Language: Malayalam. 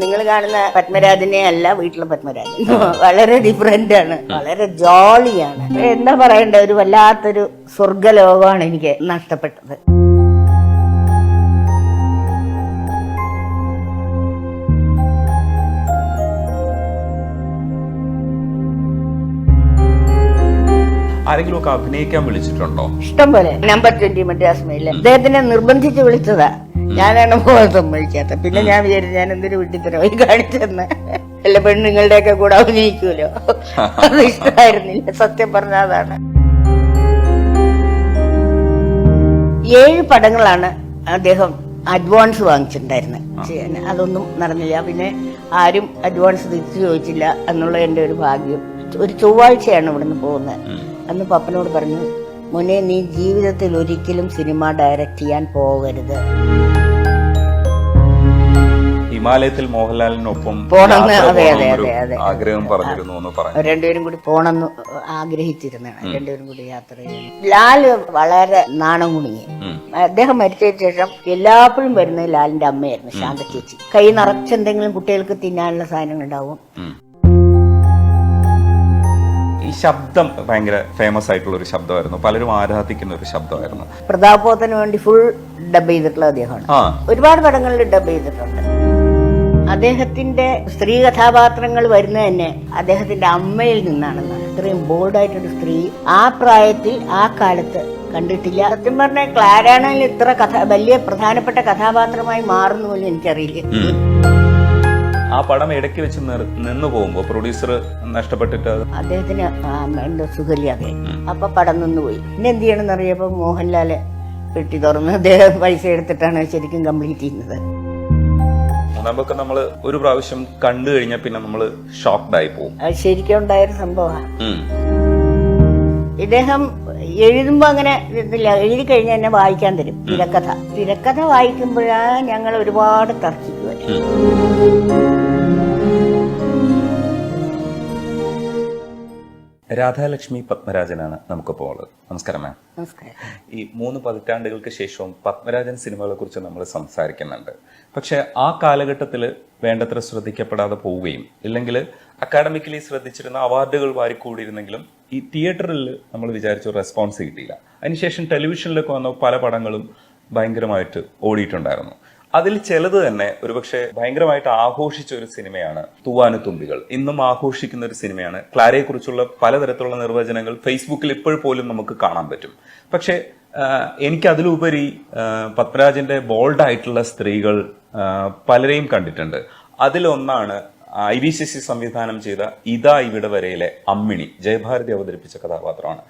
നിങ്ങൾ കാണുന്ന പത്മരാജനെ അല്ല വീട്ടിലെ പത്മരാജൻ. വളരെ ഡിഫറെന്റ് ആണ്, വളരെ ജോളിയാണ്. എന്താ പറയണ്ട, ഒരു വല്ലാത്തൊരു സ്വർഗലോകമാണ് എനിക്ക് നഷ്ടപ്പെട്ടത്. ആരെങ്കിലും ഒക്കെ അഭിനയിക്കാൻ വിളിച്ചിട്ടുണ്ടോ? ഇഷ്ടം പോലെ. നമ്പർ 20 മദ്രാസ് മെയില് അദ്ദേഹത്തിനെ നിർബന്ധിച്ച് വിളിച്ചതാ. ഞാനാണ് പോകാൻ സമ്മതിക്കാത്ത. പിന്നെ ഞാൻ വിചാരിച്ചു ഞാൻ എന്തൊരു വിട്ടിത്തരമായി കാണിച്ചെന്ന്. അല്ല, പെണ്ണുങ്ങളുടെ ഒക്കെ കൂടെ അഭിനയിക്കൂലോ, അത് ഇഷ്ടമായിരുന്നില്ല. സത്യം പറഞ്ഞ അതാണ്. 7 പടങ്ങളാണ് അദ്ദേഹം അഡ്വാൻസ് വാങ്ങിച്ചിട്ടുണ്ടായിരുന്നത്. അതൊന്നും നടന്നില്ല. പിന്നെ ആരും അഡ്വാൻസ് തിരിച്ചു ചോദിച്ചില്ല എന്നുള്ള എന്റെ ഒരു ഭാഗ്യം. ഒരു ചൊവ്വാഴ്ചയാണ് ഇവിടുന്ന് പോകുന്നത്. അന്ന് പപ്പനോട് പറഞ്ഞു, മോനെ നീ ജീവിതത്തിൽ ഒരിക്കലും സിനിമ ഡയറക്റ്റ് ചെയ്യാൻ പോകരുത്. ഹിമാലയത്തിൽ മോഹൻലാലിനൊപ്പം ആഗ്രഹം പറഞ്ഞിരുന്നു എന്ന് പറഞ്ഞു. രണ്ടുപേരും കൂടി പോണെന്ന് ആഗ്രഹിച്ചിരുന്നാണ്. രണ്ടുപേരും കൂടി യാത്ര ചെയ്യുന്നു. ലാല് വളരെ നാണം കുടുങ്ങി. അദ്ദേഹം മരിച്ചതിന് ശേഷം എല്ലാപ്പോഴും വരുന്നത് ലാലിന്റെ അമ്മയായിരുന്നു, ശാന്ത ചേച്ചി. കൈ നിറച്ചെന്തെങ്കിലും കുട്ടികൾക്ക് തിന്നാനുള്ള സാധനങ്ങൾ ഉണ്ടാവും. ഈ ശബ്ദം ഭയങ്കര ഫേമസ് ആയിട്ടുള്ള ഒരു ശബ്ദമായിരുന്നു, പലരും ആരാധിക്കുന്ന ഒരു ശബ്ദമായിരുന്നു. പ്രതാപോത്തിന് വേണ്ടി ഫുൾ ഡബ് ചെയ്തിട്ടുള്ള അദ്ദേഹമാണ്. ഒരുപാട് പടങ്ങളിൽ ഡബ് ചെയ്തിട്ടുണ്ട്. അദ്ദേഹത്തിന്റെ സ്ത്രീ കഥാപാത്രങ്ങൾ വരുന്നത് തന്നെ അദ്ദേഹത്തിന്റെ അമ്മയിൽ നിന്നാണെന്നാണ്. ഇത്രയും ബോൾഡായിട്ടൊരു സ്ത്രീ ആ പ്രായത്തിൽ ആ കാലത്ത് കണ്ടിട്ടില്ല. സത്യം പറഞ്ഞ ക്ലാരാണെങ്കിൽ ഇത്ര വലിയ പ്രധാനപ്പെട്ട കഥാപാത്രമായി മാറുന്നു പോലും എനിക്കറിയില്ല. ആ പടം ഇടയ്ക്ക് വെച്ച് നിന്നു പോകുമ്പോ പ്രൊഡ്യൂസർ നഷ്ടപ്പെട്ടിട്ട് അദ്ദേഹത്തിന് എന്തോ സുഖമില്ലാതെ അപ്പൊ പടം നിന്നുപോയി. പിന്നെ എന്ത് ചെയ്യണമെന്ന് അറിയപ്പോ മോഹൻലാല് പെട്ടി തുറന്ന് അദ്ദേഹം പൈസ എടുത്തിട്ടാണ് ശരിക്കും കംപ്ലീറ്റ് ചെയ്യുന്നത്. മൂന്നാമൊക്കെ നമ്മള് ഒരു പ്രാവശ്യം കണ്ടു കഴിഞ്ഞാൽ പിന്നെ നമ്മള് ഷോക്ക്ഡ് ആയി പോകും. അത് ശരിക്കും ഉണ്ടായൊരു സംഭവമാണ്. ഇദ്ദേഹം എഴുതുമ്പോ അങ്ങനെ ഇതില്ല, എഴുതി കഴിഞ്ഞാൽ എന്നെ വായിക്കാൻ തരും തിരക്കഥ വായിക്കുമ്പോഴാണ് ഞങ്ങൾ ഒരുപാട് തർക്കിക്കുക. രാധാലക്ഷ്മി പത്മരാജനാണ് നമുക്കിപ്പോൾ ഉള്ളത്. നമസ്കാരം മാം. നമസ്കാരം. ഈ 3 പതിറ്റാണ്ടുകൾക്ക് ശേഷവും പത്മരാജൻ സിനിമകളെ കുറിച്ച് നമ്മൾ സംസാരിക്കുന്നുണ്ട്. പക്ഷെ ആ കാലഘട്ടത്തിൽ വേണ്ടത്ര ശ്രദ്ധിക്കപ്പെടാതെ പോവുകയും ഇല്ലെങ്കിൽ അക്കാഡമിക്കലി ശ്രദ്ധിച്ചിരുന്ന അവാർഡുകൾ വാരിക്കൂടിയിരുന്നെങ്കിലും ഈ തിയേറ്ററിൽ നമ്മൾ വിചാരിച്ച റെസ്പോൺസ് കിട്ടിയില്ല. അതിനുശേഷം ടെലിവിഷനിലൊക്കെ വന്ന പല പടങ്ങളും ഭയങ്കരമായിട്ട് ഓടിയിട്ടുണ്ടായിരുന്നു. അതിൽ ചിലത് തന്നെ ഒരുപക്ഷെ ഭയങ്കരമായിട്ട് ആഘോഷിച്ച ഒരു സിനിമയാണ് തൂവാനുതുമ്പികൾ. ഇന്നും ആഘോഷിക്കുന്ന ഒരു സിനിമയാണ്. ക്ലാരയെ കുറിച്ചുള്ള പലതരത്തിലുള്ള നിർവചനങ്ങൾ ഫേസ്ബുക്കിൽ ഇപ്പോൾ പോലും നമുക്ക് കാണാൻ പറ്റും. പക്ഷെ എനിക്ക് അതിലുപരി പത്മരാജന്റെ ബോൾഡായിട്ടുള്ള സ്ത്രീകൾ പലരെയും കണ്ടിട്ടുണ്ട്. അതിലൊന്നാണ് IVCC സംവിധാനം ചെയ്ത ഇതാ ഇവിടെ വരെയിലെ അമ്മിണി, ജയഭാരതി അവതരിപ്പിച്ച കഥാപാത്രമാണ്.